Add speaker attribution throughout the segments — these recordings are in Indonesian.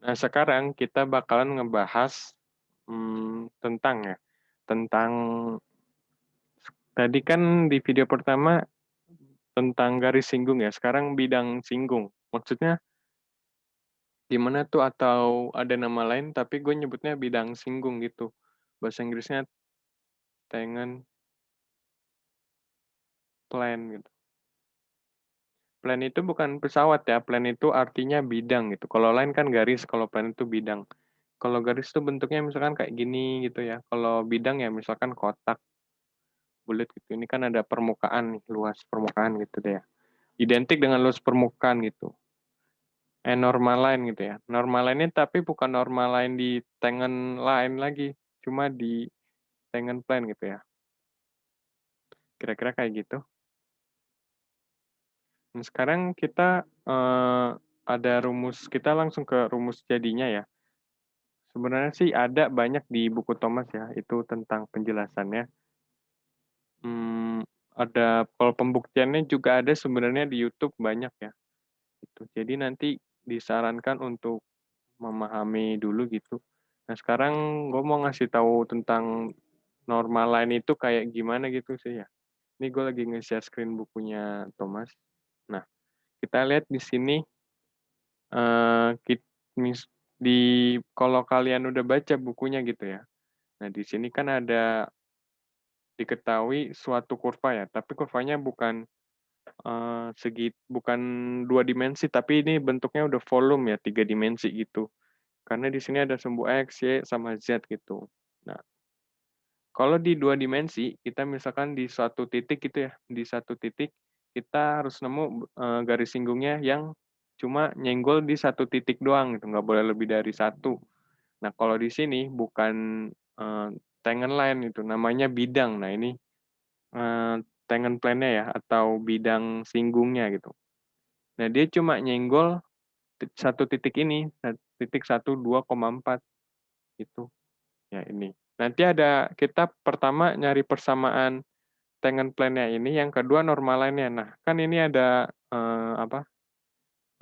Speaker 1: Nah, sekarang kita bakalan ngebahas, tentang ya, tentang tadi kan di video pertama tentang garis singgung ya, sekarang bidang singgung. Maksudnya gimana tuh atau ada nama lain tapi gue nyebutnya bidang singgung gitu. Bahasa Inggrisnya tengen plan gitu. Plan itu bukan pesawat ya, plan itu artinya bidang gitu. Kalau lain kan garis, kalau plan itu bidang. Kalau garis itu bentuknya misalkan kayak gini gitu ya. Kalau bidang ya misalkan kotak, bulat gitu. Ini kan ada permukaan nih, luas permukaan gitu deh ya. Identik dengan luas permukaan gitu. Normal line gitu ya. Normal line ini tapi bukan normal line di tangen line lagi, cuma di tangen plan gitu ya. Kira-kira kayak gitu. Nah, sekarang kita ada rumus, kita langsung ke rumus jadinya ya. Sebenarnya sih ada banyak di buku Thomas ya, itu tentang penjelasannya. Ada kalau pembuktiannya juga ada sebenarnya di YouTube banyak ya. Gitu. Jadi nanti disarankan untuk memahami dulu gitu. Nah, sekarang gue mau ngasih tahu tentang normal line itu kayak gimana gitu sih ya. Ini gue lagi nge-share screen bukunya Thomas. Nah, kita lihat di sini eh di kalau kalian udah baca bukunya gitu ya. Nah, di sini kan ada diketahui suatu kurva ya, tapi kurvanya bukan bukan 2 dimensi, tapi ini bentuknya udah volume ya, 3 dimensi gitu. Karena di sini ada sumbu X, Y, sama Z gitu. Nah, kalau di 2 dimensi, kita misalkan di suatu titik gitu ya, di satu titik kita harus nemu garis singgungnya yang cuma nyenggol di satu titik doang gitu, nggak boleh lebih dari satu. Nah, kalau di sini bukan tangent line itu, namanya bidang. Nah, ini tangent plane-nya ya, atau bidang singgungnya gitu. Nah, dia cuma nyenggol satu titik ini, titik 1,2,4 gitu. Ya, ini. Nanti ada kita pertama nyari persamaan tangent plane-nya ini, yang kedua normal line-nya. Nah, kan ini ada apa?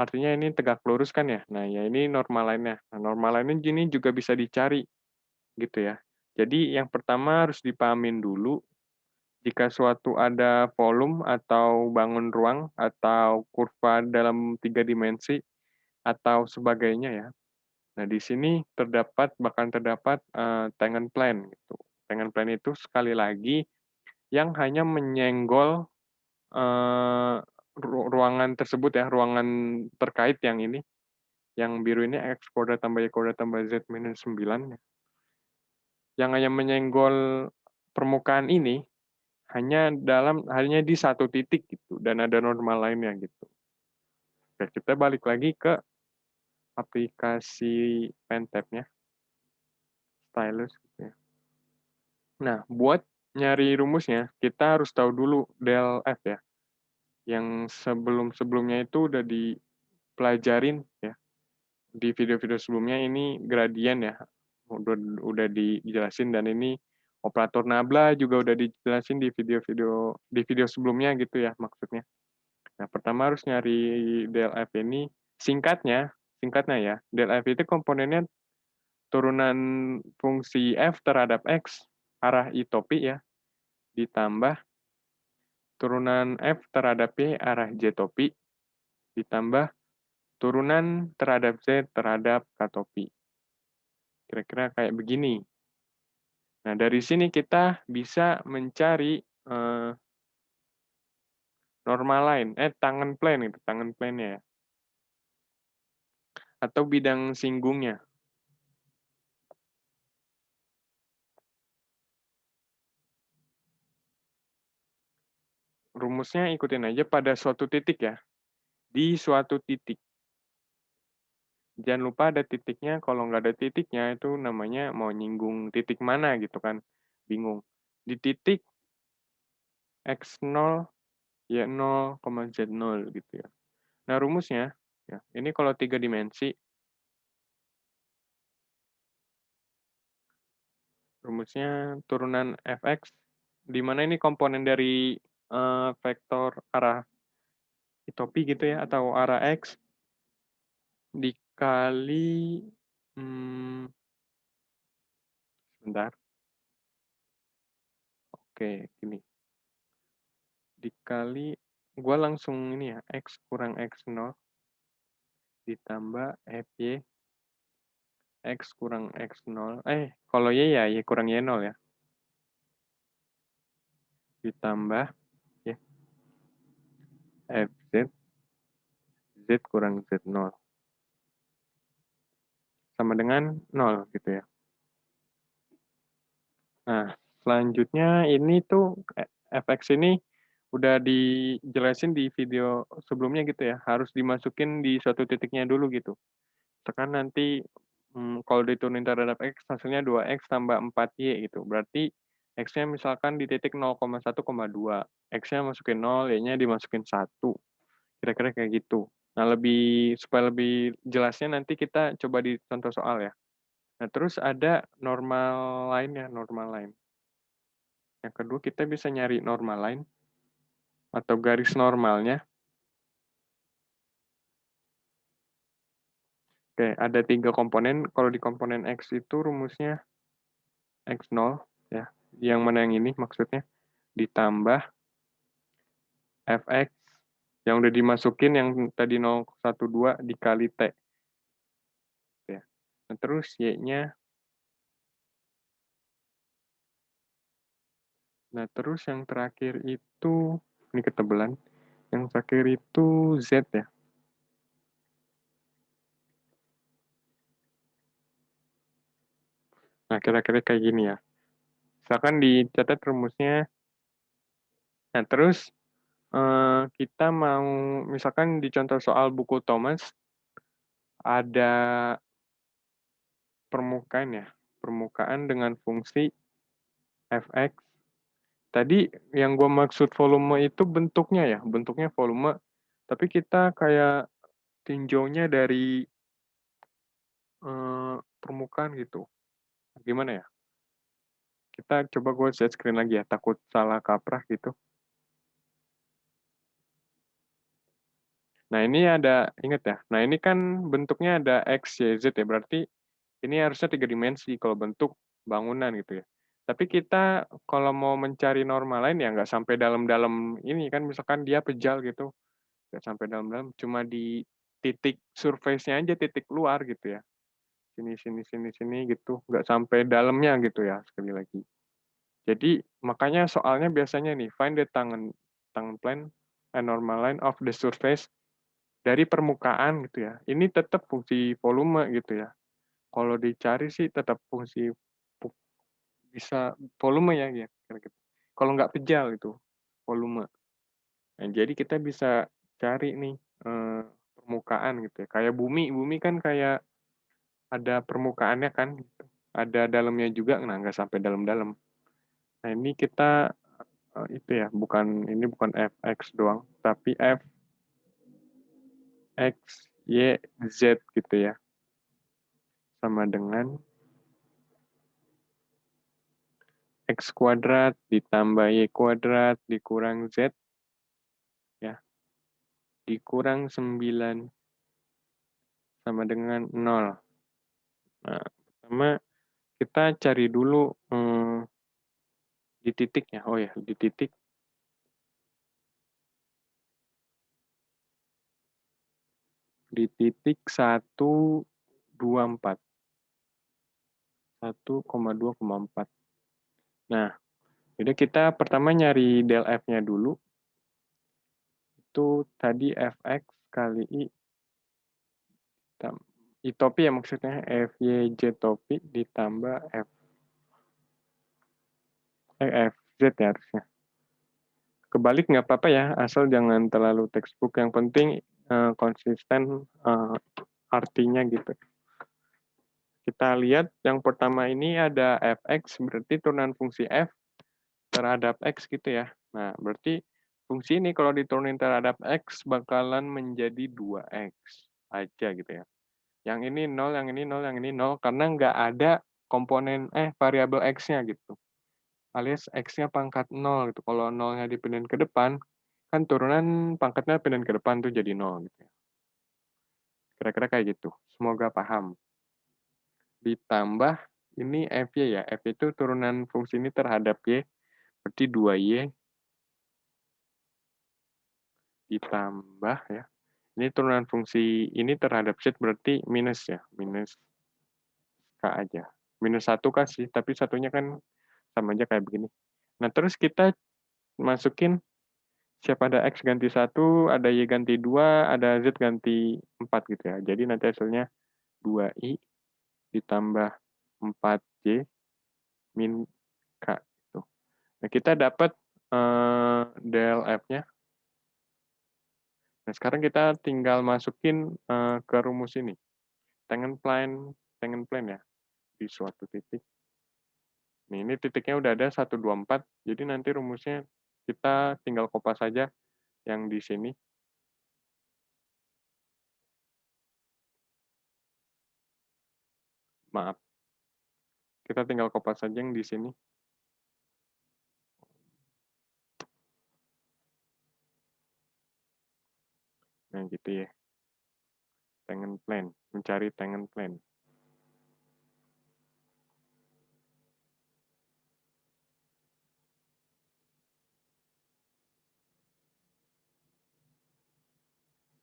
Speaker 1: Artinya ini tegak lurus kan ya. Nah, ya ini normal line-nya. Nah, normal line-nya ini juga bisa dicari gitu ya. Jadi yang pertama harus dipahamin dulu jika suatu ada volume atau bangun ruang atau kurva dalam 3 dimensi atau sebagainya ya. Nah, di sini bahkan terdapat tangent plane gitu. Tangent plane itu sekali lagi yang hanya menyenggol ruangan tersebut ya, ruangan terkait yang ini, yang biru ini X kuadrat tambah Y kuadrat tambah Z minus 9 ya. Yang hanya menyenggol permukaan ini hanya di satu titik gitu dan ada normal lainnya gitu. Oke, kita balik lagi ke aplikasi Pentab-nya, stylus gitu ya. Nah, buat nyari rumusnya, kita harus tahu dulu del F ya. Yang sebelum-sebelumnya itu udah dipelajarin ya. Di video-video sebelumnya ini gradien ya. Udah dijelasin, dan ini operator nabla juga udah dijelasin di video sebelumnya gitu ya maksudnya. Nah, pertama harus nyari del F ini, singkatnya ya. Del F itu komponennya turunan fungsi F terhadap X arah I topi ya, ditambah turunan F terhadap Y arah J topi, ditambah turunan terhadap Z terhadap K topi. Kira-kira kayak begini. Nah, dari sini kita bisa mencari normal line, tangen plane itu, tangen plane-nya ya, atau bidang singgungnya. Rumusnya ikutin aja pada suatu titik ya. Di suatu titik. Jangan lupa ada titiknya, kalau nggak ada titiknya itu namanya mau nyinggung titik mana gitu kan. Bingung. Di titik X0, Y0, Z0 gitu ya. Nah, rumusnya, ya, ini kalau 3 dimensi, rumusnya turunan fx, di mana ini komponen dari vektor arah topi gitu ya, atau arah x, kali, mmm, sebentar, oke, gini, dikali gua langsung ini ya, X kurang X0 ditambah FY, X kurang X0 kalau Y ya Y kurang Y0 ya, ditambah ya FZ, Z kurang Z0 sama dengan 0 gitu ya. Nah, selanjutnya ini tuh FX ini udah dijelasin di video sebelumnya gitu ya, harus dimasukin di suatu titiknya dulu gitu. Tekan nanti kalau diturunin terhadap X hasilnya 2X tambah 4Y gitu. Berarti X-nya misalkan di titik 0,1,2. X-nya masukin 0, Y-nya dimasukin 1. Kira-kira kayak gitu. Nah, supaya lebih jelasnya nanti kita coba di contoh soal ya. Nah, terus ada normal lainnya, normal line. Yang kedua kita bisa nyari normal line atau garis normalnya. Oke, ada 3 komponen. Kalau di komponen X itu rumusnya X0 ya. Yang mana yang ini maksudnya? Ditambah Fx yang udah dimasukin yang tadi 0,12 dikali T. Ya. Nah, terus Y-nya. Nah, terus yang terakhir itu, ini ketebelan. Yang terakhir itu Z ya. Nah, kira-kira kayak gini ya. Misalkan dicatat rumusnya. Nah, terus kita mau, misalkan di contoh soal buku Thomas, ada permukaan ya. Permukaan dengan fungsi fx. Tadi yang gue maksud volume itu bentuknya ya, bentuknya volume. Tapi kita kayak tinjaunya dari permukaan gitu. Gimana ya? Kita coba gue share screen lagi ya, takut salah kaprah gitu. Nah ini ada, inget ya, nah ini kan bentuknya ada X, Y, Z ya, berarti ini harusnya 3 dimensi kalau bentuk bangunan gitu ya. Tapi kita kalau mau mencari norma lain ya nggak sampai dalam-dalam ini kan, misalkan dia pejal gitu, nggak sampai dalam-dalam, cuma di titik surface-nya aja, titik luar gitu ya. Sini, sini, sini, sini gitu, nggak sampai dalamnya gitu ya, sekali lagi. Jadi makanya soalnya biasanya nih, find the tangen plane and normal line of the surface dari permukaan gitu ya. Ini tetap fungsi volume gitu ya. Kalau dicari sih tetap fungsi bisa volume ya, ya kira-kira. Kalau nggak pejal itu volume. Nah, jadi kita bisa cari nih permukaan gitu ya. Kayak bumi kan kayak ada permukaannya kan, gitu. Ada dalamnya juga, nah nggak sampai dalam-dalam. Nah ini kita itu ya, ini bukan fx doang, tapi f x, y, z gitu ya. Sama dengan x kuadrat ditambah y kuadrat dikurang z ya, dikurang 9 sama dengan 0. Nah, pertama kita cari dulu di titik ya. Oh ya, di titik 1,2,4. 1,2,4. Nah, jadi kita pertama nyari del F-nya dulu. Itu tadi Fx kali I topi ya maksudnya, FYJ topi ditambah FZ ya harusnya. Kebalik nggak apa-apa ya, asal jangan terlalu textbook. Yang penting konsisten artinya gitu. Kita lihat yang pertama ini ada fx, berarti turunan fungsi f terhadap x gitu ya. Nah, berarti fungsi ini kalau diturunin terhadap x bakalan menjadi 2x aja gitu ya. Yang ini 0, yang ini 0, yang ini 0, karena nggak ada komponen variabel x-nya gitu. Alias x-nya pangkat 0 gitu. Kalau 0-nya dipindahin ke depan, kan turunan pangkatnya pindahin ke depan tuh jadi 0 gitu ya. Kira-kira kayak gitu. Semoga paham. Ditambah ini Fy ya. Fy itu turunan fungsi ini terhadap Y, berarti 2Y ditambah ya. Ini turunan fungsi ini terhadap Z berarti minus ya. Minus K aja. Minus 1 kasih, tapi satunya kan sama aja kayak begini. Nah, terus kita masukin siapa ada X ganti 1, ada Y ganti 2, ada Z ganti 4 gitu ya. Jadi nanti hasilnya 2I ditambah 4Y min K. Gitu. Nah, kita dapat del F-nya. Nah, sekarang kita tinggal masukin ke rumus ini. Tangen plane ya, di suatu titik. Nih, ini titiknya udah ada 1, 2, 4. Jadi nanti rumusnya kita tinggal kopas saja yang di sini. Maaf. Kita tinggal kopas saja yang di sini. Nah, gitu ya. Tangen plane, mencari tangen plane.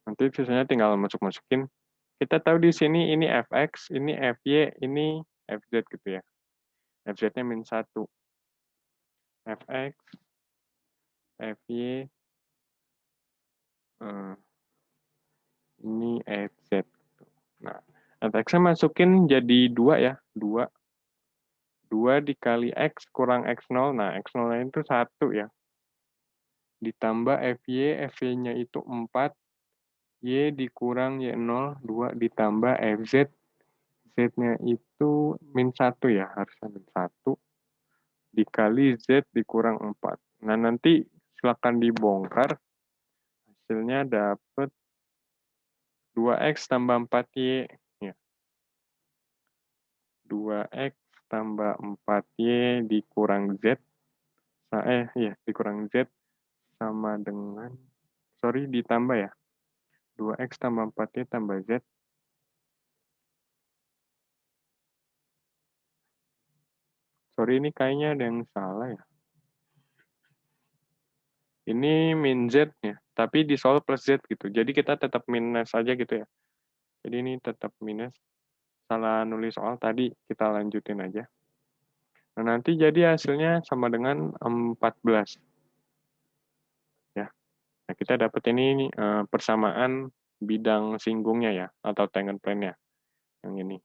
Speaker 1: Nanti sisanya tinggal masuk-masukin. Kita tahu di sini ini fx, ini fy, ini fz gitu ya. Fz-nya min 1. Fx, fy, ini fz. Nah, fx-nya masukin jadi 2 ya. 2. 2 dikali x kurang x0. Nah, x0-nya itu 1 ya. Ditambah fy, fy-nya itu 4. Y dikurang Y0, 2 ditambah fz. Z-nya itu min 1 ya, harusnya min 1. Dikali Z dikurang 4. Nah, nanti silakan dibongkar. Hasilnya dapat 2x tambah 4y. Ya. 2x tambah 4y dikurang Z. Ya, dikurang Z sama dengan, sorry, ditambah ya. 2x tambah 4y tambah Z. Sorry, ini kayaknya ada yang salah ya. Ini min Z ya, tapi di solve plus Z gitu. Jadi kita tetap minus aja gitu ya. Jadi ini tetap minus. Salah nulis soal tadi, kita lanjutin aja. Nah, nanti jadi hasilnya sama dengan 14. Ya. Nah, kita dapat ini persamaan bidang singgungnya ya, atau tangen plane-nya. Yang ini.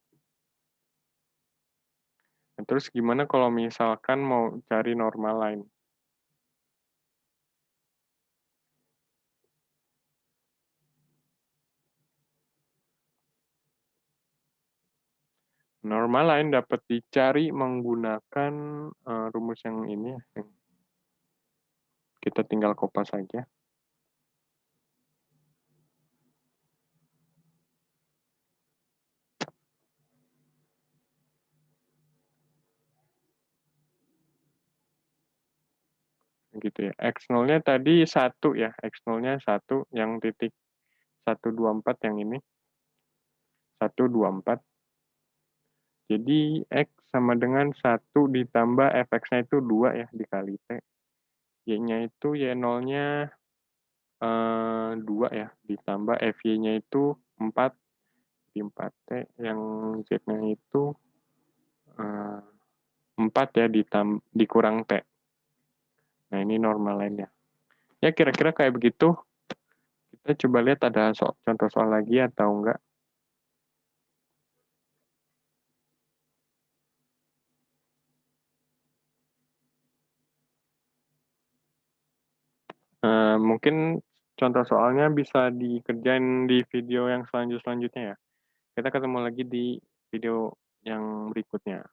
Speaker 1: Nah, terus gimana kalau misalkan mau cari normal lain? Normal lain dapat dicari menggunakan rumus yang ini. Kita tinggal kopas saja. Gitu ya. X0-nya tadi 1 ya. X0-nya 1 yang titik 124 yang ini. 124. Jadi X sama dengan 1 ditambah fx-nya itu 2 ya, dikali T. Y-nya itu Y0-nya 2 ya, ditambah FY-nya itu 4 di 4T. Yang Z-nya itu 4 ya, dikurang T. Nah, ini normal lainnya. Ya, kira-kira kayak begitu. Kita coba lihat ada contoh soal lagi atau enggak. Mungkin contoh soalnya bisa dikerjain di video yang selanjutnya ya. Kita ketemu lagi di video yang berikutnya.